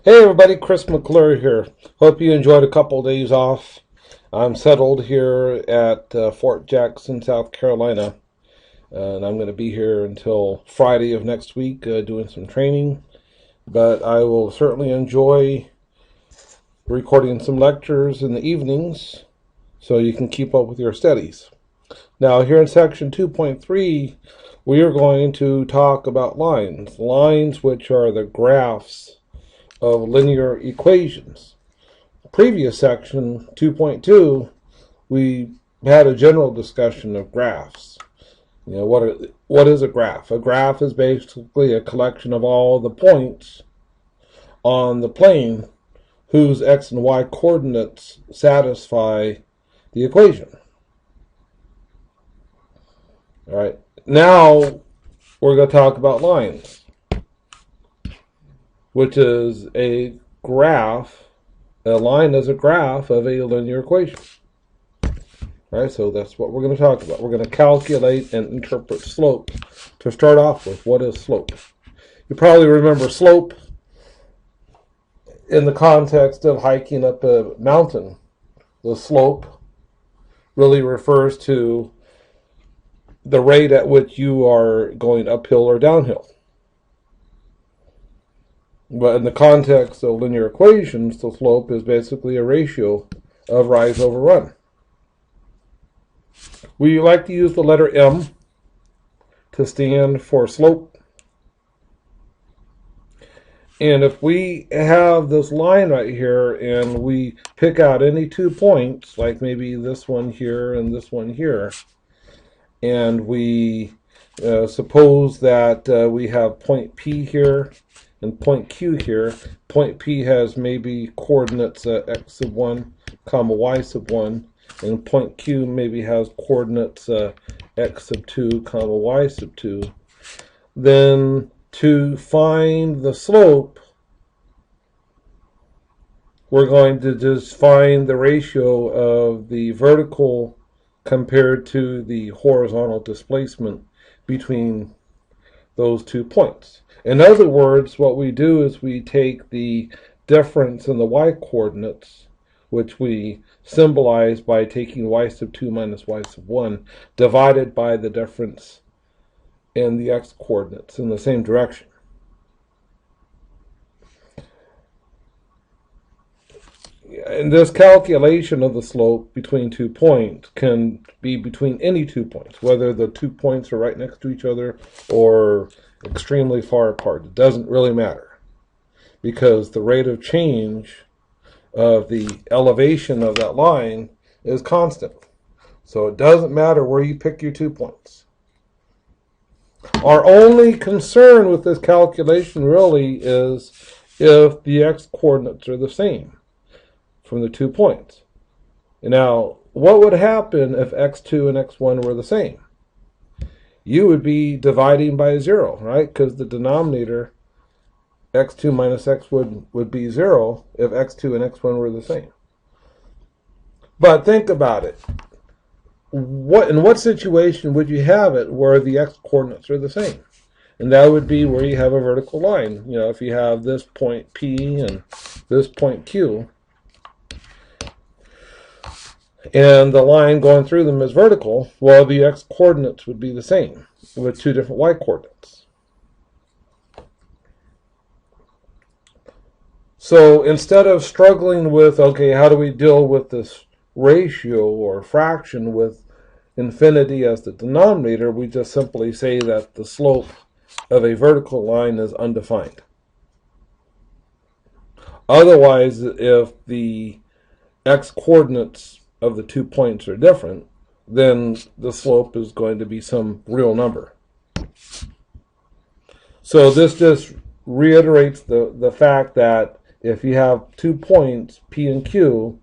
Hey everybody, Chris McClure here. Hope you enjoyed a couple of days off. I'm settled here at Fort Jackson, South Carolina, and I'm going to be here until Friday of next week doing some training. But I will certainly enjoy recording some lectures in the evenings so you can keep up with your studies. Now, here in section 2.3, we are going to talk about lines which are the graphs of linear equations. Previous section 2.2, we had a general discussion of graphs. What is a graph? A graph is basically a collection of all the points on the plane whose x and y coordinates satisfy the equation. All right. Now we're going to talk about lines, which is a graph. A line is a graph of a linear equation. All right, so that's what we're going to talk about. We're going to calculate and interpret slope. To start off with, what is slope? You probably remember slope in the context of hiking up a mountain. The slope really refers to the rate at which you are going uphill or downhill. But in the context of linear equations, the slope is basically a ratio of rise over run. We like to use the letter M to stand for slope. And if we have this line right here and we pick out any 2 points, like maybe this one here and this one here, and we suppose that we have point P here and point Q here. Point P has maybe coordinates x sub 1 comma y sub 1, and point Q maybe has coordinates x sub 2 comma y sub 2. Then to find the slope, we're going to just find the ratio of the vertical compared to the horizontal displacement between those 2 points. In other words, what we do is we take the difference in the y coordinates, which we symbolize by taking y sub 2 minus y sub 1, divided by the difference in the x coordinates in the same direction. And this calculation of the slope between 2 points can be between any 2 points, whether the 2 points are right next to each other or extremely far apart. It doesn't really matter, because the rate of change of the elevation of that line is constant. So it doesn't matter where you pick your 2 points. Our only concern with this calculation really is if the x coordinates are the same from the 2 points. Now, what would happen if x2 and x1 were the same? You would be dividing by 0, right? Because the denominator, x2 minus x would be 0 if x2 and x1 were the same. But think about it. In what situation would you have it where the x coordinates are the same? And that would be where you have a vertical line. You know, if you have this point P and this point Q, and the line going through them is vertical, well, the x coordinates would be the same with 2 different y coordinates. So instead of struggling with, okay, how do we deal with this ratio or fraction with infinity as the denominator, we just simply say that the slope of a vertical line is undefined. Otherwise, if the x coordinates of the 2 points are different, then the slope is going to be some real number. So this just reiterates the fact that if you have 2 points, P and Q,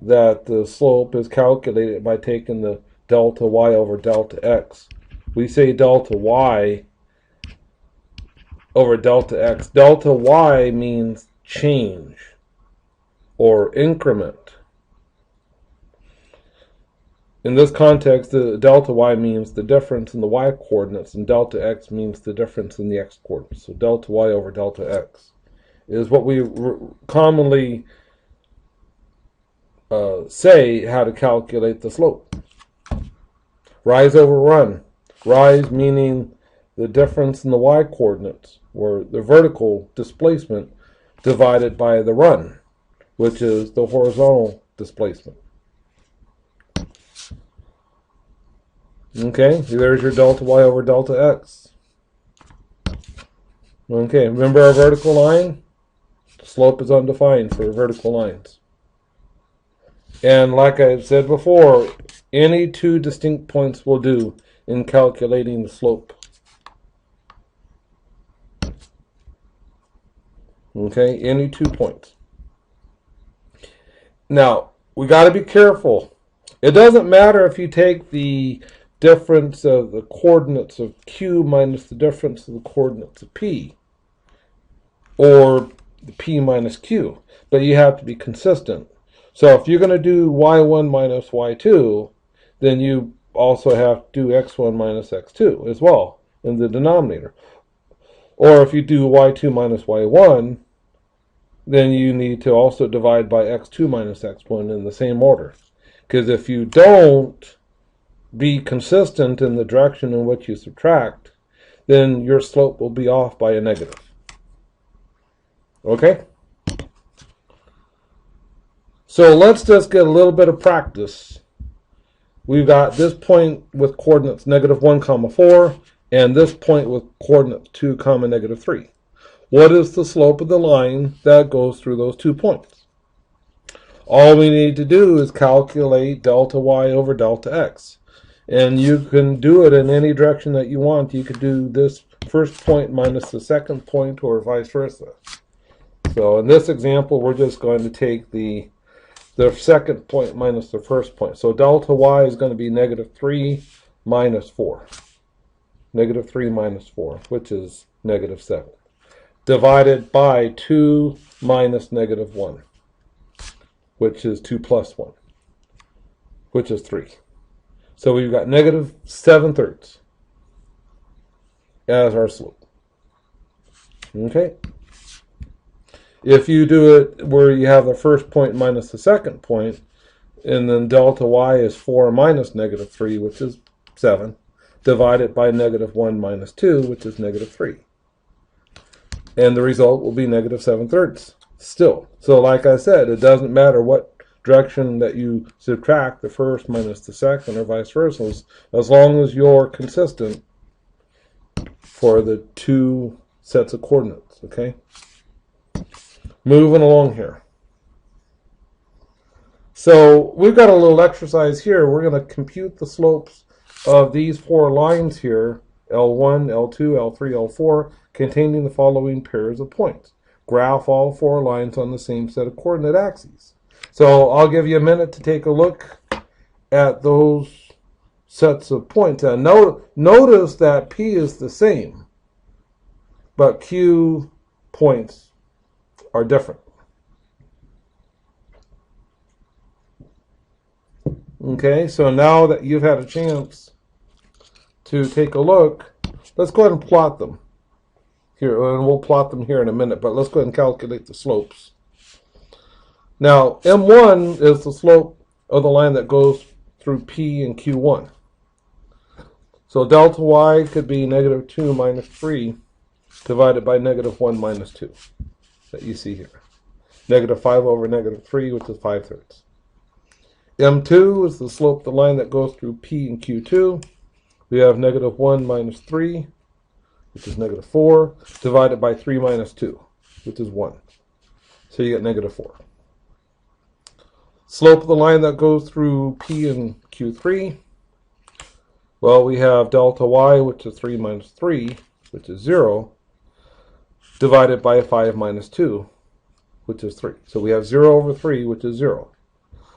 that the slope is calculated by taking the delta y over delta x. We say delta y over delta x. Delta y means change or increment. In this context, the delta y means the difference in the y coordinates, and delta x means the difference in the x coordinates. So delta y over delta x. is what we commonly say how to calculate the slope. Rise over run. Rise meaning the difference in the y-coordinates, or the vertical displacement, divided by the run, which is the horizontal displacement. Okay, there's your delta y over delta x. Okay, remember our vertical line? The slope is undefined for vertical lines. And like I said before, any two distinct points will do in calculating the slope. Okay, any 2 points. Now, we got to be careful. It doesn't matter if you take the difference of the coordinates of Q minus the difference of the coordinates of P, or the P minus Q, but you have to be consistent. So if you're going to do y1 minus y2, then you also have to do x1 minus x2 as well in the denominator. Or if you do y2 minus y1, then you need to also divide by x2 minus x1 in the same order. Because if you don't be consistent in the direction in which you subtract, then your slope will be off by a negative. Okay? So let's just get a little bit of practice. We've got this point with coordinates -1, 4, and this point with coordinates 2, -3. What is the slope of the line that goes through those 2 points? All we need to do is calculate delta y over delta x. And you can do it in any direction that you want. You could do this first point minus the second point, or vice versa. So in this example, we're just going to take the second point minus the first point. So delta y is going to be -3 minus 4. -3 minus 4, which is -7. Divided by 2 minus -1, which is 2 plus 1, which is 3. So we've got -7/3 as our slope. Okay? If you do it where you have the first point minus the second point, and then delta y is 4 minus -3, which is 7, divided by -1 minus 2, which is -3. And the result will be -7/3 still. So like I said, it doesn't matter what direction that you subtract, the first minus the second, or vice versa, as long as you're consistent for the 2 sets of coordinates. Okay? Moving along here. So we've got a little exercise here. We're going to compute the slopes of these 4 lines here, L1, L2, L3, L4, containing the following pairs of points. Graph all 4 lines on the same set of coordinate axes. So I'll give you a minute to take a look at those sets of points. And notice that P is the same, but Q points are different. Okay, so now that you've had a chance to take a look, let's go ahead and plot them here, and we'll plot them here in a minute, but let's go ahead and calculate the slopes. Now, M1 is the slope of the line that goes through P and Q1. So delta y could be -2 minus 3 divided by -1 minus 2 that you see here. -5 over -3, which is 5/3. M2 is the slope of the line that goes through P and Q2. We have -1 minus 3, which is -4, divided by 3 minus 2, which is 1. So you get -4. Slope of the line that goes through P and Q3. Well, we have delta y, which is 3 minus 3, which is 0, divided by 5 minus 2, which is 3. So we have 0 over 3, which is 0.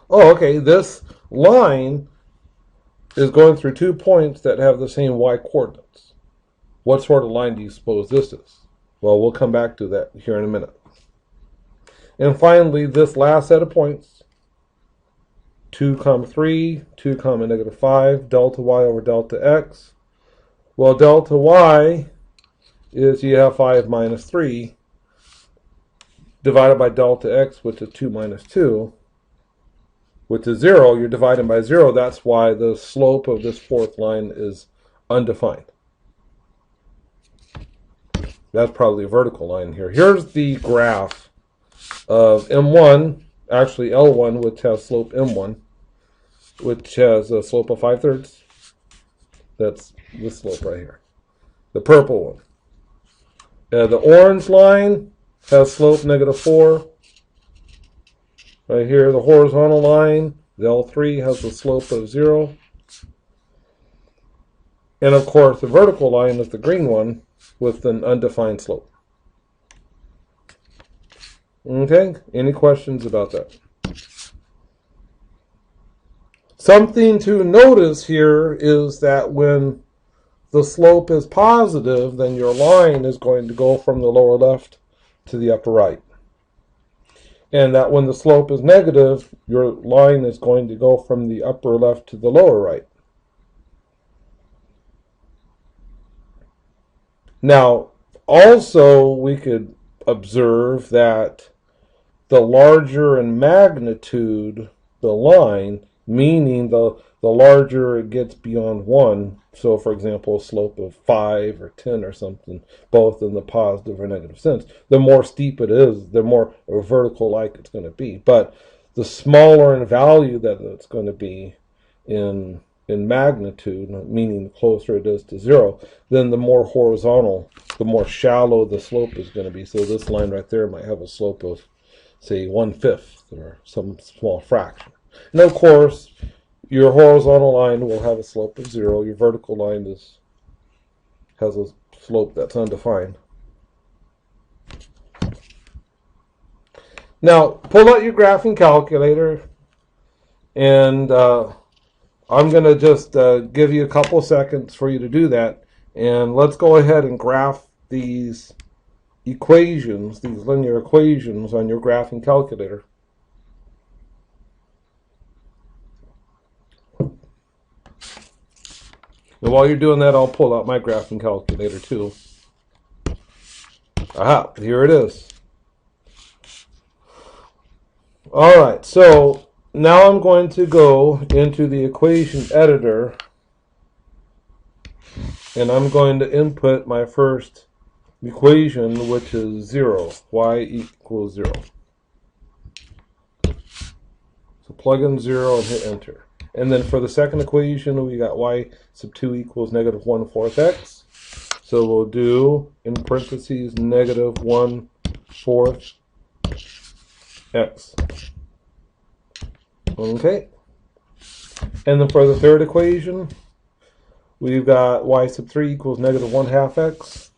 Oh, okay, this line is going through 2 points that have the same y-coordinates. What sort of line do you suppose this is? Well, we'll come back to that here in a minute. And finally, this last set of points, 2, 3, 2, -5, delta y over delta x. Well, delta y is you have 5 minus 3, divided by delta x, which is 2 minus 2, which is 0. You're dividing by 0. That's why the slope of this fourth line is undefined. That's probably a vertical line here. Here's the graph of M1, actually L1, which has slope M1, which has a slope of 5/3. That's this slope right here. The purple one. The orange line has slope -4. Right here, the horizontal line, the L3, has a slope of 0. And of course, the vertical line is the green one with an undefined slope. Okay, any questions about that? Something to notice here is that when the slope is positive, then your line is going to go from the lower left to the upper right. And that when the slope is negative, your line is going to go from the upper left to the lower right. Now, also we could observe that the larger in magnitude the line, meaning the larger it gets beyond 1, so for example a slope of 5 or 10 or something, both in the positive or negative sense, the more steep it is, the more vertical like it's going to be. But the smaller in value that it's going to be in magnitude, meaning the closer it is to 0, then the more horizontal, the more shallow the slope is going to be. So this line right there might have a slope of, say, 1/5 or some small fraction. And of course, your horizontal line will have a slope of 0. Your vertical line has a slope that's undefined. Now, pull out your graphing calculator, and I'm going to just give you a couple seconds for you to do that. And let's go ahead and graph these equations, these linear equations on your graphing calculator. And while you're doing that, I'll pull out my graphing calculator too. Aha, here it is. All right, so now I'm going to go into the equation editor, and I'm going to input my first equation, which is 0, y equals 0. So plug in 0 and hit enter. And then for the second equation, we got y sub 2 equals -1/4 x. So we'll do, in parentheses, -1/4 x. Okay. And then for the third equation, we've got y sub 3 equals -1/2 x.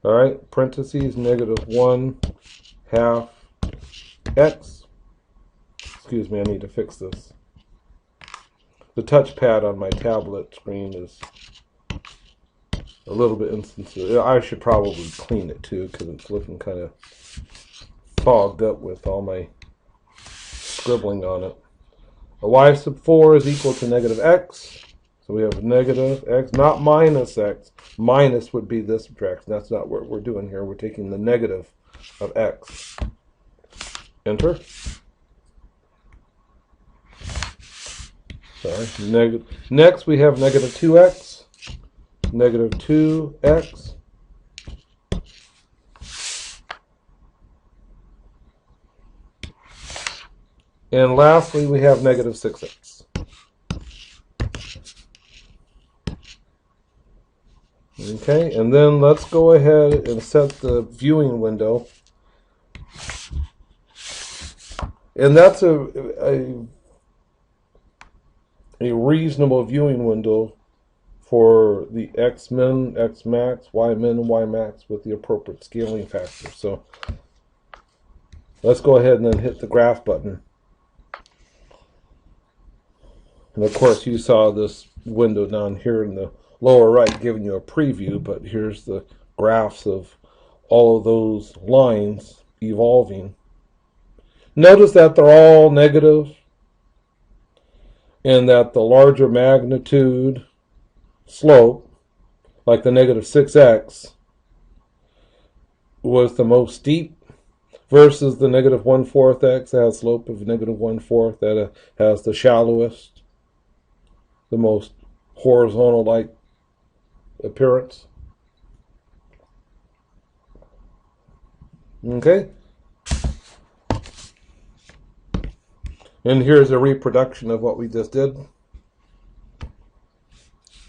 All right, parentheses, -1/2 x. Excuse me, I need to fix this. The touchpad on my tablet screen is a little bit insensitive. I should probably clean it too, because it's looking kind of fogged up with all my scribbling on it. A y sub 4 is equal to -x. So we have -x, not minus x. Minus would be this subtraction. That's not what we're doing here. We're taking the negative of x. Enter. Sorry. Next we have -2x. -2x. And lastly, we have -6x. Okay, and then let's go ahead and set the viewing window. And that's a reasonable viewing window for the x min, x max, y min, and y max with the appropriate scaling factor. So let's go ahead and then hit the graph button. And of course you saw this window down here in the lower right giving you a preview, but here's the graphs of all of those lines evolving. Notice that they're all negative, and that the larger magnitude slope, like the -6x, was the most steep, versus the negative 1/4 x that has slope of negative 1/4 that has the shallowest, the most horizontal-like appearance. Okay? And here's a reproduction of what we just did.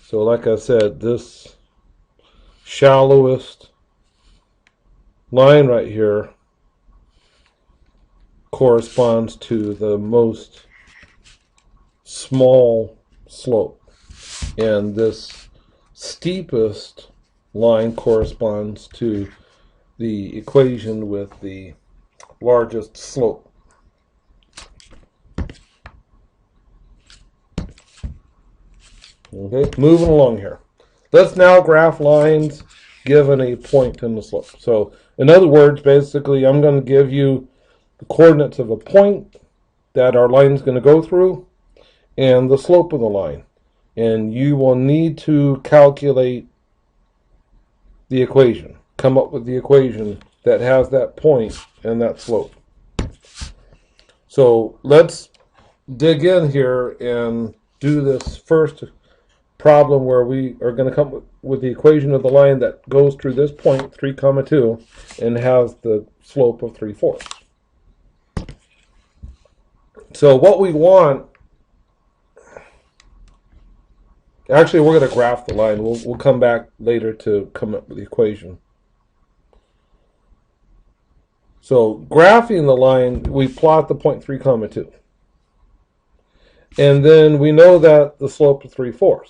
So like I said, this shallowest line right here corresponds to the most small slope. And this steepest line corresponds to the equation with the largest slope. Okay, moving along here. Let's now graph lines given a point in the slope. So, in other words, basically, I'm going to give you the coordinates of a point that our line is going to go through and the slope of the line. And you will need to calculate the equation. Come up with the equation that has that point and that slope. So, let's dig in here and do this first problem where we are going to come up with the equation of the line that goes through this point, 3, 2, and has the slope of 3/4. So what we want, actually we're going to graph the line. We'll come back later to come up with the equation. So graphing the line, we plot the point 3, 2. And then we know that the slope is 3/4.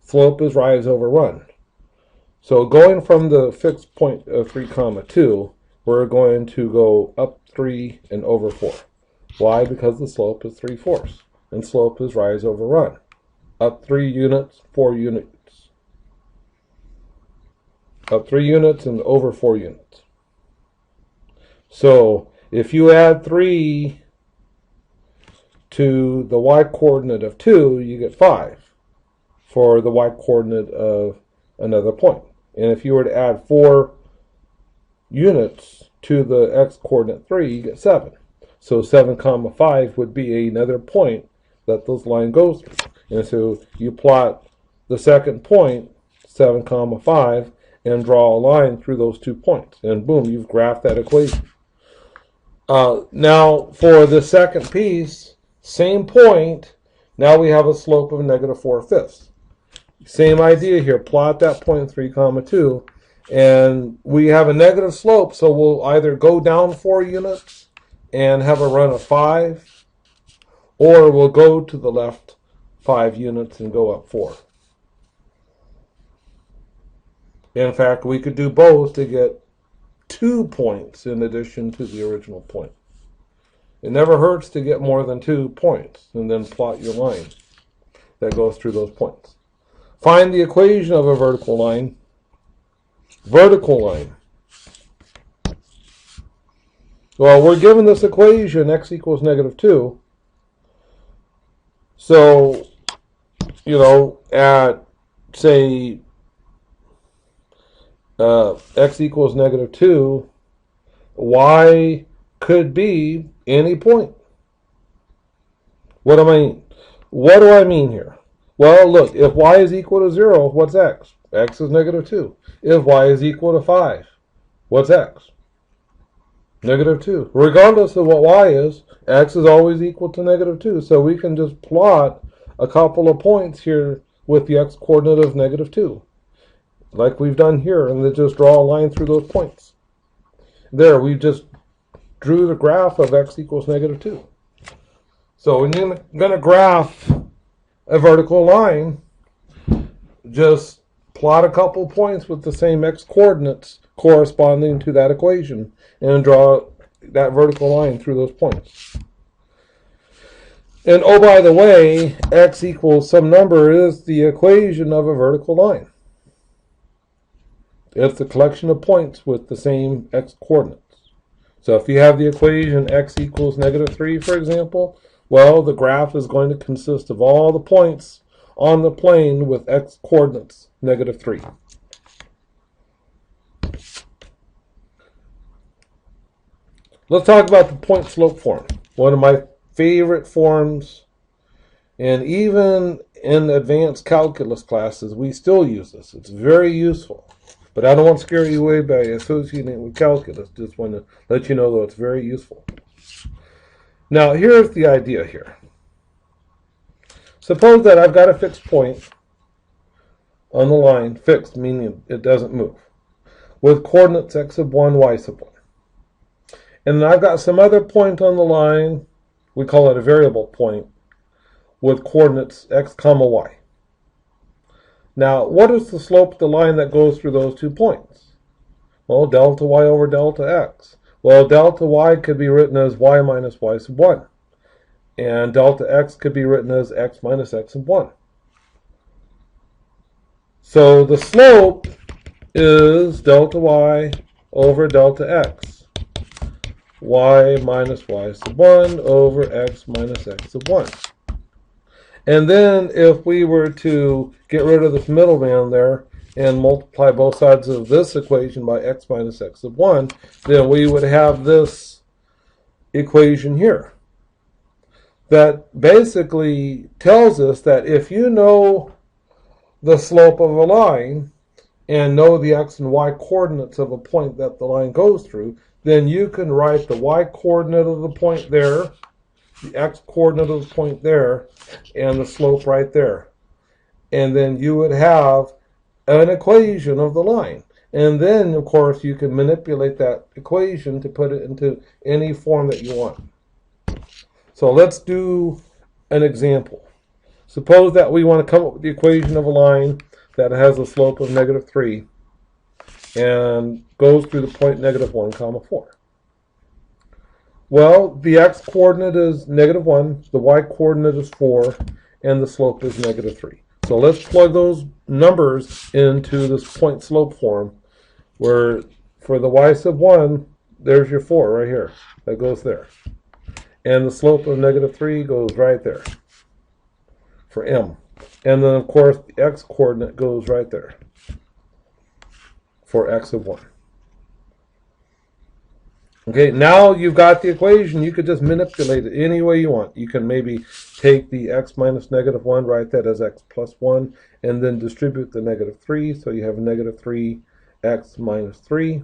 Slope is rise over run. So going from the fixed point of 3, 2, we're going to go up 3 and over 4. Why? Because the slope is 3/4. And slope is rise over run. Up 3 units, 4 units. Up 3 units and over 4 units. So if you add 3 to the y-coordinate of 2, you get 5 for the y-coordinate of another point. And if you were to add 4 units to the x-coordinate 3, you get 7. So 7, 5 would be another point that this line goes through. And so you plot the second point, 7, 5, and draw a line through those 2 points. And boom, you've graphed that equation. Now, for the second piece, same point, now we have a slope of negative 4/5. Same idea here. Plot that point 3, 2, and we have a negative slope, so we'll either go down 4 units and have a run of 5, or we'll go to the left 5 units and go up 4. In fact, we could do both to get 2 points in addition to the original point. It never hurts to get more than 2 points, and then plot your line that goes through those points. Find the equation of a vertical line. Vertical line. Well, we're given this equation, x equals negative 2. So, at, say, x equals negative 2, y could be any point. What do I mean here? Well, look, if y is equal to 0, what's x? X is negative 2. If y is equal to 5, what's x? Negative 2. Regardless of what y is, x is always equal to negative 2. So we can just plot a couple of points here with the x-coordinate of negative 2. Like we've done here, and then just draw a line through those points. There, we just drew the graph of x equals negative 2. So when you're going to graph a vertical line, just plot a couple points with the same x-coordinates corresponding to that equation and draw that vertical line through those points. And oh, by the way, x equals some number is the equation of a vertical line. It's the collection of points with the same x-coordinates. So if you have the equation x equals negative 3, for example, well, the graph is going to consist of all the points on the plane with x-coordinates negative 3. Let's talk about the point slope form. One of my favorite forms, and even in advanced calculus classes, we still use this. It's very useful. But I don't want to scare you away by associating it with calculus. Just want to let you know, though, it's very useful. Now, here's the idea here. Suppose that I've got a fixed point on the line, fixed meaning it doesn't move, with coordinates x sub 1, y sub 1. And then I've got some other point on the line, we call it a variable point, with coordinates x comma y. Now, what is the slope of the line that goes through those 2 points? Well, delta y over delta x. Well, delta y could be written as y minus y sub 1. And delta x could be written as x minus x sub 1. So the slope is delta y over delta x. Y minus y sub 1 over x minus x sub 1. And then if we were to get rid of this middleman there and multiply both sides of this equation by x minus x sub 1, then we would have this equation here. That basically tells us that if you know the slope of a line and know the x and y coordinates of a point that the line goes through, then you can write the y coordinate of the point there, the x coordinate of the point there, and the slope right there. And then you would have an equation of the line. And then, of course, you can manipulate that equation to put it into any form that you want. So let's do an example. Suppose that we want to come up with the equation of a line that has a slope of -3 and goes through the point -1 comma 4. Well, the x-coordinate is -1, the y-coordinate is 4, and the slope is -3. So let's plug those numbers into this point slope form, where for the y sub 1, there's your 4 right here. That goes there. And the slope of -3 goes right there for m. And then, of course, the x-coordinate goes right there for x of 1. Okay, now you've got the equation. You could just manipulate it any way you want. You can maybe take the x minus -1, write that as x plus 1, and then distribute the -3, so you have -3 x minus 3.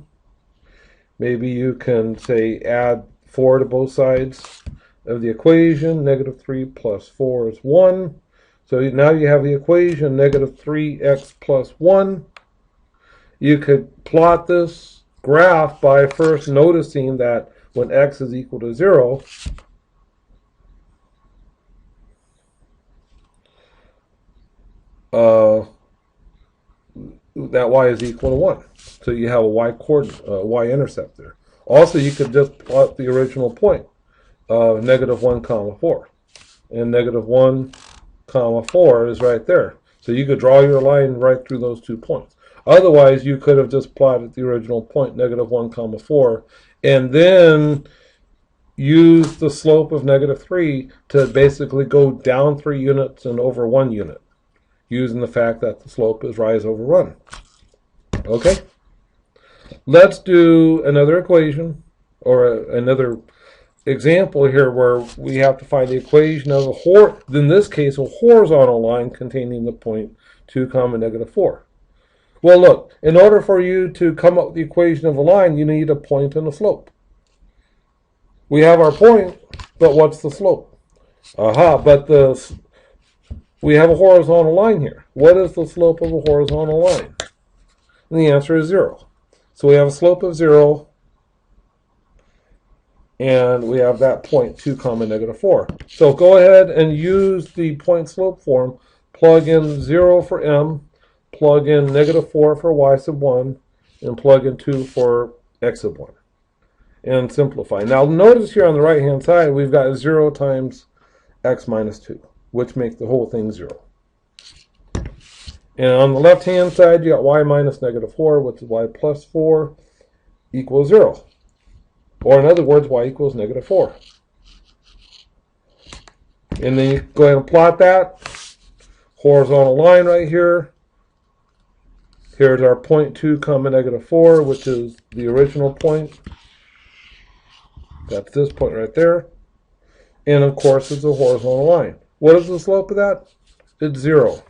Maybe you can, say, add 4 to both sides of the equation. -3 plus 4 is 1. So now you have the equation -3x plus 1. You could plot this graph by first noticing that when x is equal to 0, that y is equal to 1. So you have a y-coordinate, y-intercept there. Also, you could just plot the original point of -1 comma 4. And -1 comma 4 is right there. So you could draw your line right through those 2 points. Otherwise, you could have just plotted the original point, -1 comma 4, and then use the slope of -3 to basically go down 3 units and over 1 unit, using the fact that the slope is rise over run. Okay? Let's do another equation, or another example here, where we have to find the equation of in this case, a horizontal line containing the point 2 comma -4. Well, look, in order for you to come up with the equation of a line, you need a point and a slope. We have our point, but what's the slope? But we have a horizontal line here. What is the slope of a horizontal line? And the answer is 0. So we have a slope of 0, and we have that point 2 comma -4. So go ahead and use the point slope form. Plug in 0 for m, plug in -4 for y sub 1, and plug in 2 for x sub 1. And simplify. Now notice here on the right hand side, we've got 0 times x minus 2, which makes the whole thing 0. And on the left hand side, you got y minus -4, which is y plus 4, equals 0. Or in other words, y equals -4. And then you go ahead and plot that horizontal line right here. Here's our point 2 comma -4, which is the original point. That's this point right there. And of course, it's a horizontal line. What is the slope of that? It's 0.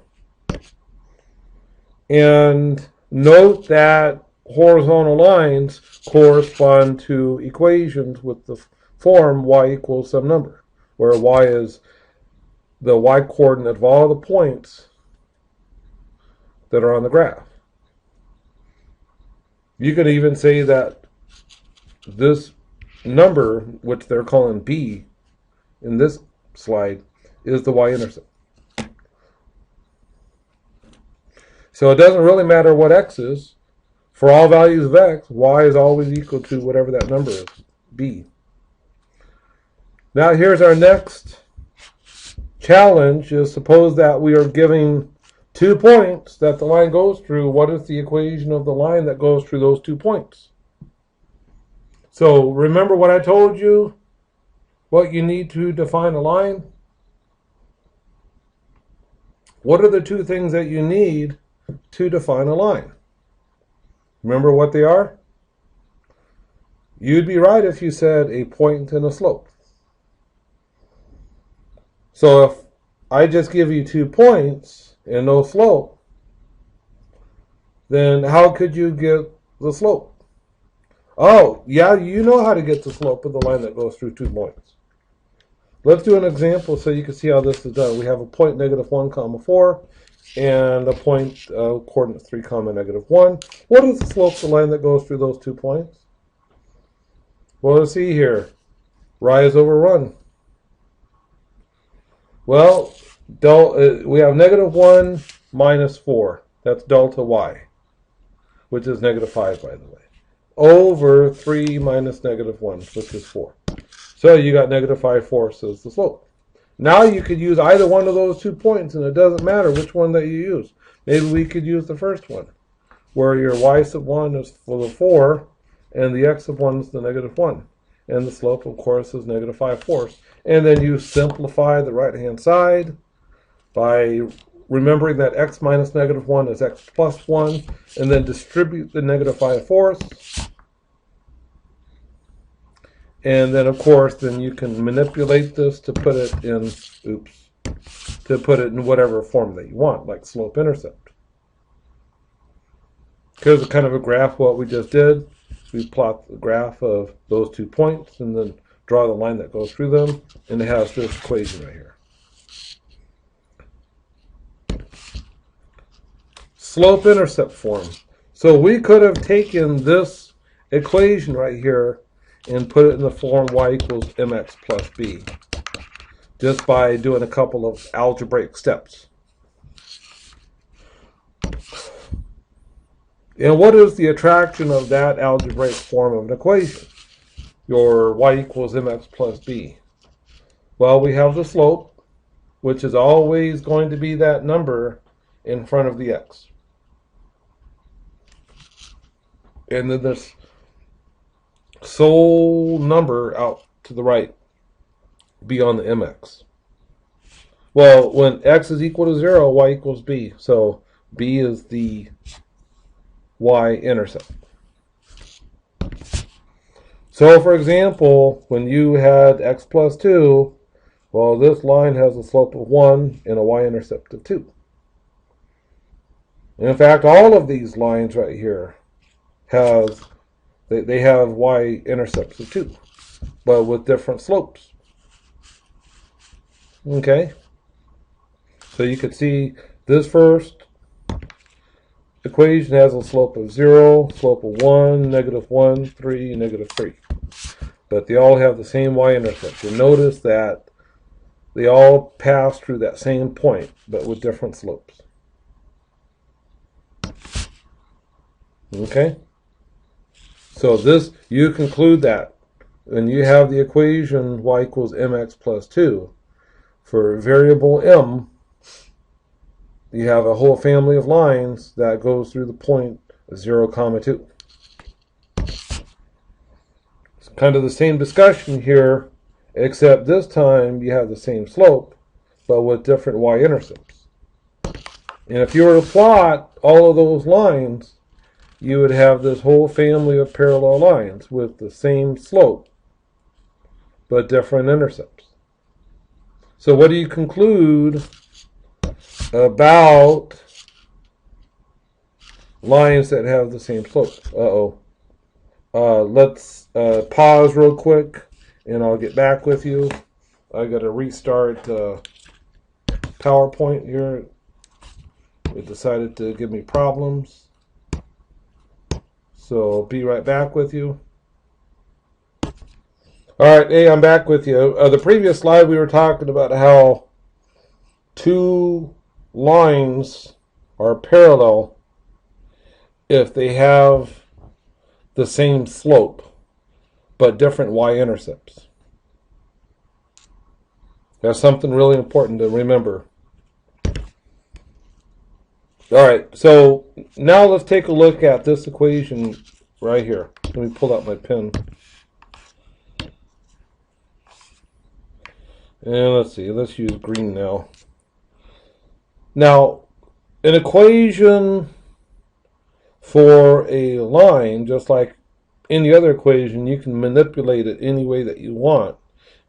And note that horizontal lines correspond to equations with the form y equals some number, where y is the y-coordinate of all the points that are on the graph. You could even say that this number, which they're calling b in this slide, is the y-intercept. So it doesn't really matter what x is. For all values of x, y is always equal to whatever that number is, b. Now here's our next challenge. Is suppose that we are giving 2 points that the line goes through. What is the equation of the line that goes through those 2 points? So remember what I told you, what you need to define a line? What are the 2 things that you need to define a line? Remember what they are? You'd be right if you said a point and a slope. So if I just give you 2 points and no slope, then how could you get the slope? Oh, yeah, you know how to get the slope of the line that goes through 2 points. Let's do an example so you can see how this is done. We have a point -1, 4, and a point coordinate 3, -1. What is the slope of the line that goes through those 2 points? Well, let's see here. Rise over run. Well, we have -1 minus 4. That's delta y, which is -5, by the way. Over 3 minus -1, which is 4. So you got -5/4 as the slope. Now you could use either one of those 2 points, and it doesn't matter which one that you use. Maybe we could use the first one, where your y1 is for the 4, and the x1 is the -1. And the slope, of course, is -5/4. And then you simplify the right-hand side by remembering that x minus -1 is x plus 1, and then distribute the -5/4. And then, of course, then you can manipulate this to put it in, to put it in whatever form that you want, like slope-intercept. Here's a kind of a graph what we just did. We plot the graph of those 2 points and then draw the line that goes through them, and it has this equation right here. Slope-intercept form. So we could have taken this equation right here and put it in the form y equals mx plus b, just by doing a couple of algebraic steps. And what is the attraction of that algebraic form of an equation? Your y equals mx plus b. Well, we have the slope, which is always going to be that number in front of the x. And then this sole number out to the right be on the mx. Well, when x is equal to 0, y equals b. So b is the y-intercept. So, for example, when you had x plus 2, well, this line has a slope of 1 and a y-intercept of 2. And in fact, all of these lines right here have they have y-intercepts of 2, but with different slopes. Okay? So you could see this first equation has a slope of 0, slope of 1, -1, 3, -3. But they all have the same y-intercept. And notice that they all pass through that same point, but with different slopes. Okay? So this, you conclude that when you have the equation y equals mx plus 2, for variable m, you have a whole family of lines that goes through the point 0, 2. It's kind of the same discussion here, except this time you have the same slope, but with different y-intercepts. And if you were to plot all of those lines, you would have this whole family of parallel lines with the same slope, but different intercepts. So what do you conclude about lines that have the same slope? Let's pause real quick, and I'll get back with you. I got to restart PowerPoint here. It decided to give me problems. So I'll be right back with you. All right, hey, I'm back with you. The previous slide we were talking about how two lines are parallel if they have the same slope but different y-intercepts. That's something really important to remember. All right, so now let's take a look at this equation right here. Let me pull out my pen. And let's see, let's use green now. Now, an equation for a line, just like any other equation, you can manipulate it any way that you want.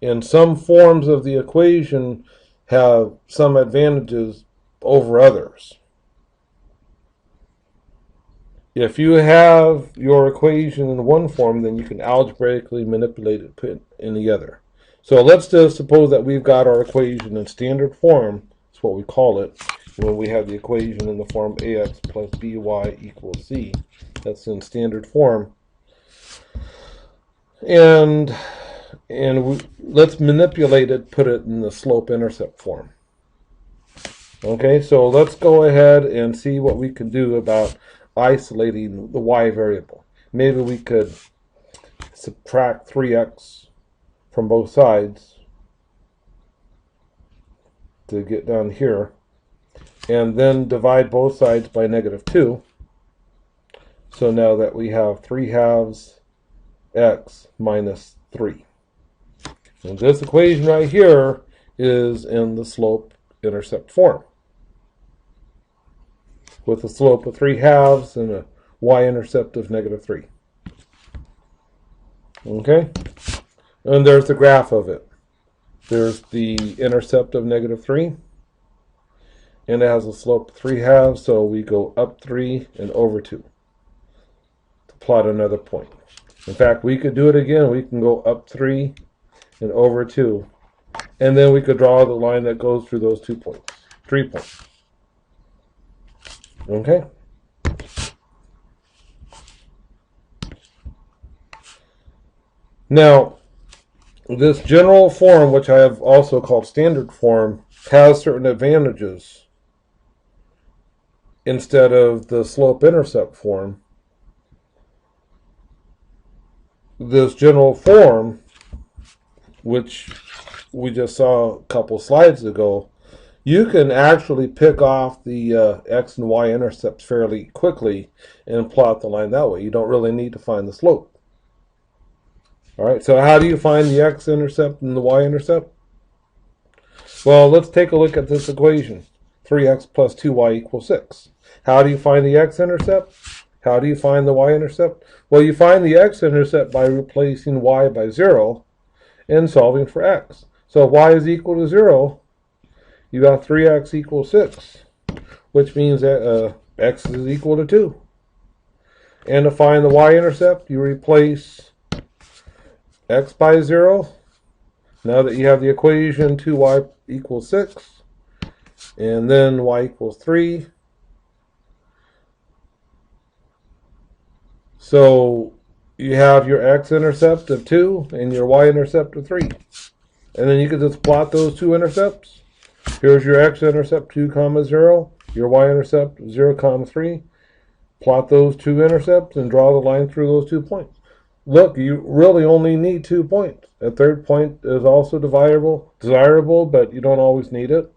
And some forms of the equation have some advantages over others. If you have your equation in one form, then you can algebraically manipulate it, put it in the other. So let's just suppose that we've got our equation in standard form. That's what we call it when we have the equation in the form ax plus by equals c. That's in standard form. And let's manipulate it, put it in the slope-intercept form. Okay, so let's go ahead and see what we can do about isolating the y variable. Maybe we could subtract 3x from both sides to get down here, and then divide both sides by -2. So now that we have 3/2 x minus 3. And this equation right here is in the slope-intercept form, with a slope of 3/2 and a y-intercept of -3. Okay? And there's the graph of it. There's the intercept of -3. And it has a slope of 3/2, so we go up 3 and over 2 to plot another point. In fact, we could do it again. We can go up 3 and over 2. And then we could draw the line that goes through those 2 points. 3 points. Okay? Now, this general form, which I have also called standard form, has certain advantages instead of the slope-intercept form. This general form, which we just saw a couple slides ago, you can actually pick off the x and y intercepts fairly quickly and plot the line that way. You don't really need to find the slope. All right, so how do you find the x-intercept and the y-intercept? Well, let's take a look at this equation. 3x plus 2y equals 6. How do you find the x-intercept? How do you find the y-intercept? Well, you find the x-intercept by replacing y by 0 and solving for x. So if y is equal to 0, you got 3x equals 6, which means that x is equal to 2. And to find the y-intercept, you replace x by 0. Now that you have the equation 2y equals 6, and then y equals 3. So you have your x-intercept of 2 and your y-intercept of 3. And then you can just plot those two intercepts. Here's your x-intercept 2, 0, your y-intercept 0, 3. Plot those two intercepts and draw the line through those 2 points. Look, you really only need 2 points. A third point is also desirable, but you don't always need it.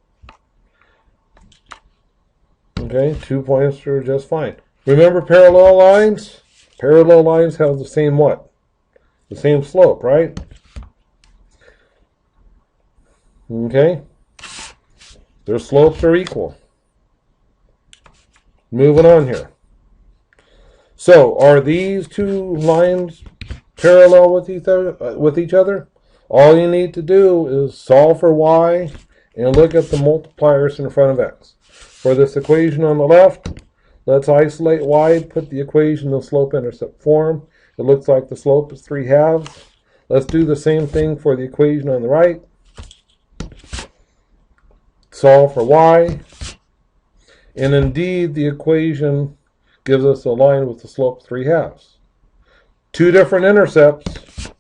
Okay, 2 points are just fine. Remember parallel lines? Parallel lines have the same what? The same slope, right? Okay. Their slopes are equal. Moving on here. So, are these two lines parallel with each other? All you need to do is solve for y and look at the multipliers in front of x. For this equation on the left, let's isolate y, put the equation in slope-intercept form. It looks like the slope is 3/2. Let's do the same thing for the equation on the right. Solve for y. And indeed, the equation gives us a line with the slope 3/2. Two different intercepts.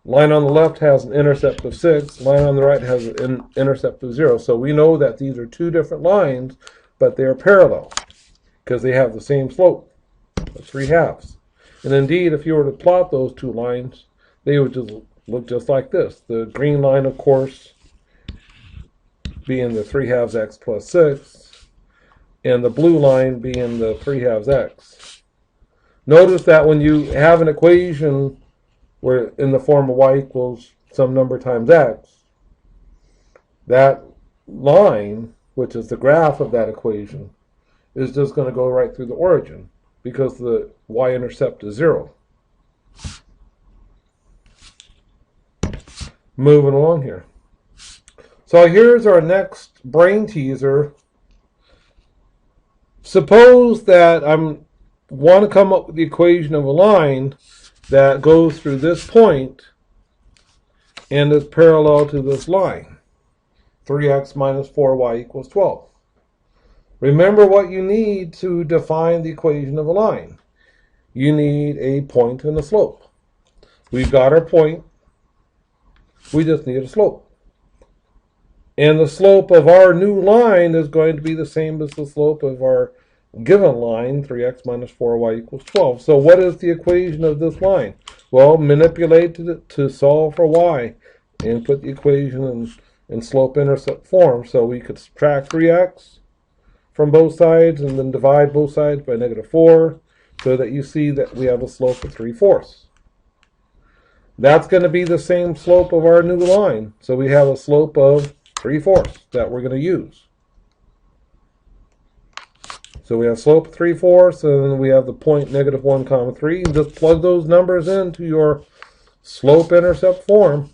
Line on the left has an intercept of 6. Line on the right has an intercept of 0. So we know that these are two different lines, but they are parallel because they have the same slope of 3/2. And indeed, if you were to plot those two lines, they would just look just like this. The green line, of course, being the 3/2 x plus 6, and the blue line being the 3/2 x. Notice that when you have an equation where in the form of y equals some number times x, that line, which is the graph of that equation, is just going to go right through the origin because the y-intercept is 0. Moving along here. So here's our next brain teaser. Suppose that I want to come up with the equation of a line that goes through this point and is parallel to this line. 3x minus 4y equals 12. Remember what you need to define the equation of a line. You need a point and a slope. We've got our point. We just need a slope. And the slope of our new line is going to be the same as the slope of our given line, 3x minus 4y equals 12. So what is the equation of this line? Well, manipulate it to solve for y and put the equation in slope-intercept form. So we could subtract 3x from both sides and then divide both sides by -4 so that you see that we have a slope of 3/4. That's going to be the same slope of our new line. So we have a slope of 3/4 that we're going to use. So we have slope of 3/4, and then we have the point -1, 3. And just plug those numbers into your slope-intercept form.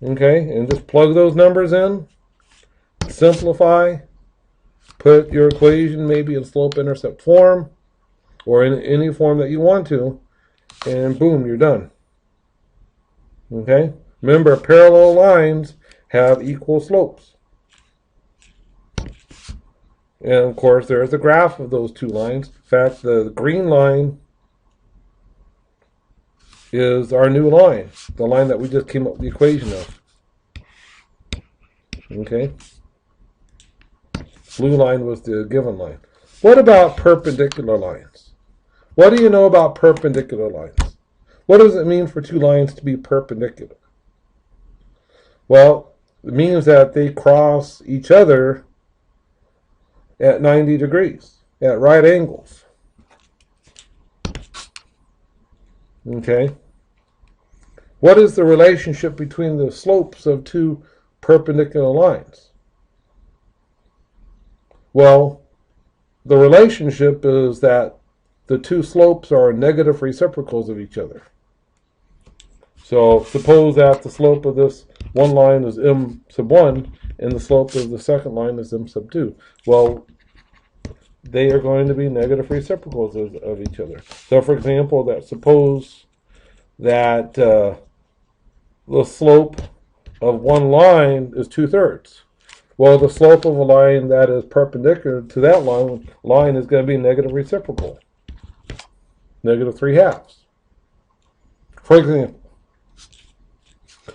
Okay, and just plug those numbers in. Simplify. Put your equation maybe in slope-intercept form, or in any form that you want to, and boom, you're done. Okay? Remember, parallel lines have equal slopes. And of course, there's a graph of those two lines. In fact, the green line is our new line, the line that we just came up with the equation of. Okay? Blue line was the given line. What about perpendicular lines? What do you know about perpendicular lines? What does it mean for two lines to be perpendicular? Well, it means that they cross each other at 90 degrees, at right angles. Okay? What is the relationship between the slopes of two perpendicular lines? Well, the relationship is that the two slopes are negative reciprocals of each other. So suppose that the slope of this one line is m sub 1 and the slope of the second line is m sub 2. Well, they are going to be negative reciprocals of each other. So for example, suppose that the slope of one line is 2/3. Well, the slope of a line that is perpendicular to that line is going to be negative reciprocal. -3/2. For example.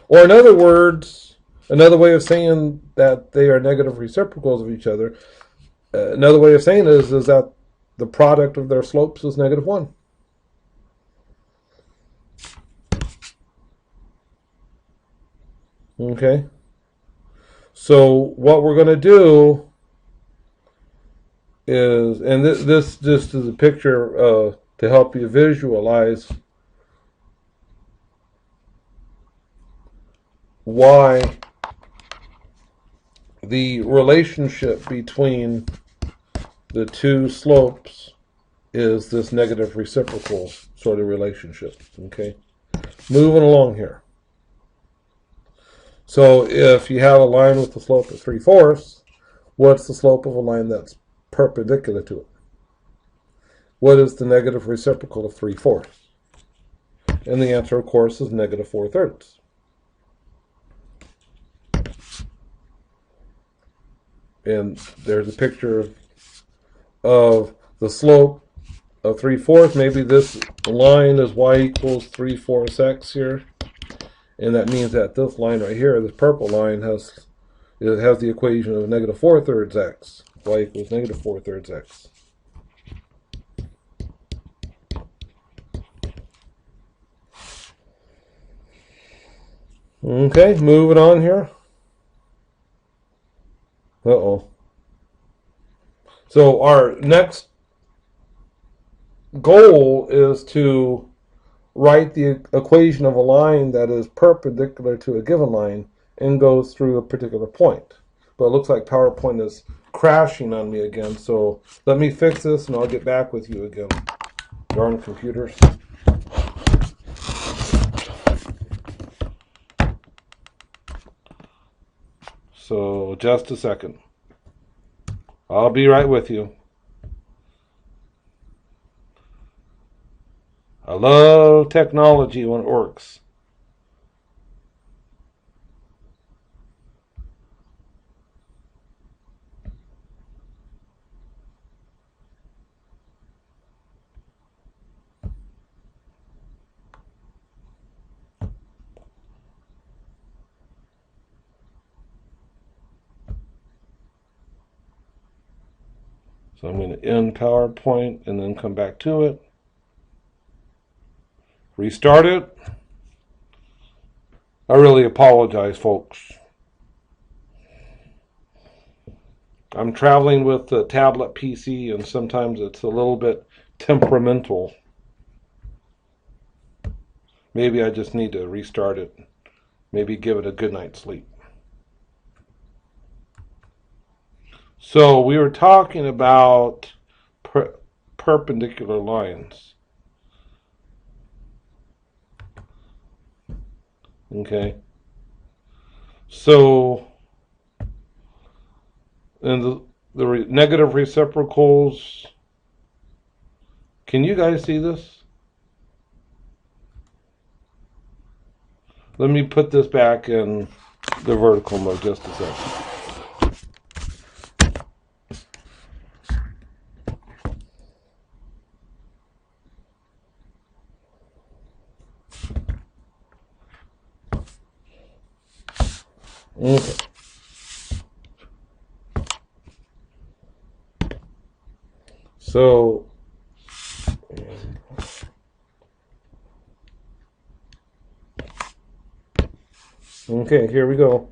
Or in other words, another way of saying that they are negative reciprocals of each other, another way of saying it is that the product of their slopes is -1. Okay? So what we're going to do is, and this just is a picture to help you visualize why the relationship between the two slopes is this negative reciprocal sort of relationship. Okay? moving along here. So if you have a line with a slope of 3/4, what's the slope of a line that's perpendicular to it? What is the negative reciprocal of 3/4? And the answer, of course, is negative 4/3. And there's a picture of the slope of 3/4. Maybe this line is y equals 3/4 x here. And that means that this line right here, this purple line, has the equation of negative 4/3 x. Y equals negative 4/3 x. Okay, moving on here. Uh-oh. So our next goal is to write the equation of a line that is perpendicular to a given line and goes through a particular point. But it looks like PowerPoint is crashing on me again, so let me fix this and I'll get back with you again. Darn computers. So just a second. I'll be right with you. I love technology when it works. So I'm going to end PowerPoint and then come back to it. Restart it. I really apologize, folks. I'm traveling with the tablet PC and sometimes it's a little bit temperamental. Maybe I just need to restart it. Maybe give it a good night's sleep. So we were talking about perpendicular lines. Okay. So, and the negative reciprocals, can you guys see this? Let me put this back in the vertical mode just a second. Okay. So, okay, here we go.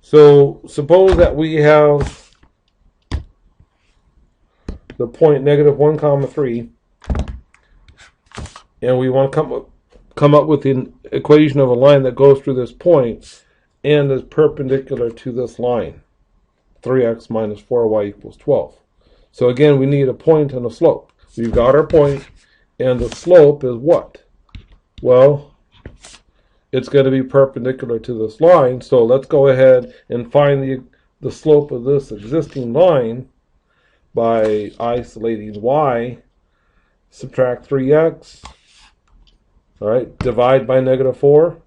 So, suppose that we have the point negative 1 comma 3, and we want to come up with the equation of a line that goes through this point and is perpendicular to this line, 3x minus 4y equals 12. So again, we need a point and a slope. We've got our point, and the slope is what? Well, it's going to be perpendicular to this line, so let's go ahead and find the slope of this existing line by isolating y, subtract 3x, all right, divide by negative 4,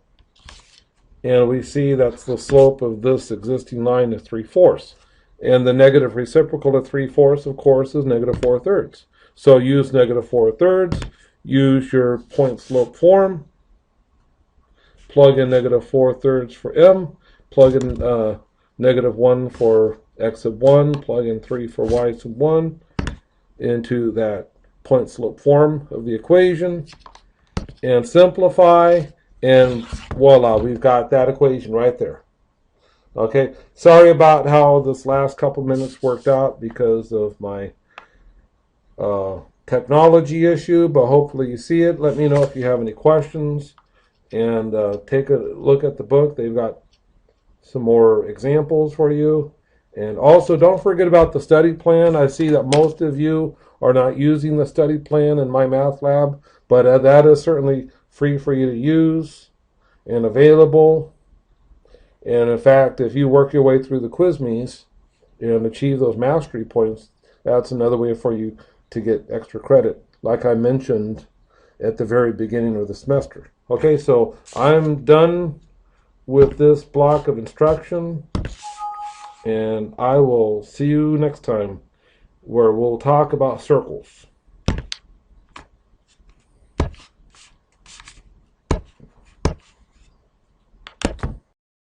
and we see that's the slope of this existing line is 3/4. And the negative reciprocal of 3/4, of course, is negative 4/3. So use negative 4/3, use your point slope form, plug in negative 4/3 for m, plug in negative 1 for x sub 1, plug in 3 for y sub 1 into that point slope form of the equation, and simplify, and voila, we've got that equation right there. Okay, sorry about how this last couple minutes worked out because of my technology issue, but hopefully you see it. Let me know if you have any questions, and take a look at the book. They've got some more examples for you. And also, don't forget about the study plan. I see that most of you are not using the study plan in my math lab, but that is certainly free for you to use and available. And in fact, if you work your way through the QuizMes and achieve those mastery points, that's another way for you to get extra credit, like I mentioned at the very beginning of the semester. Okay, so I'm done with this block of instruction, and I will see you next time where we'll talk about circles.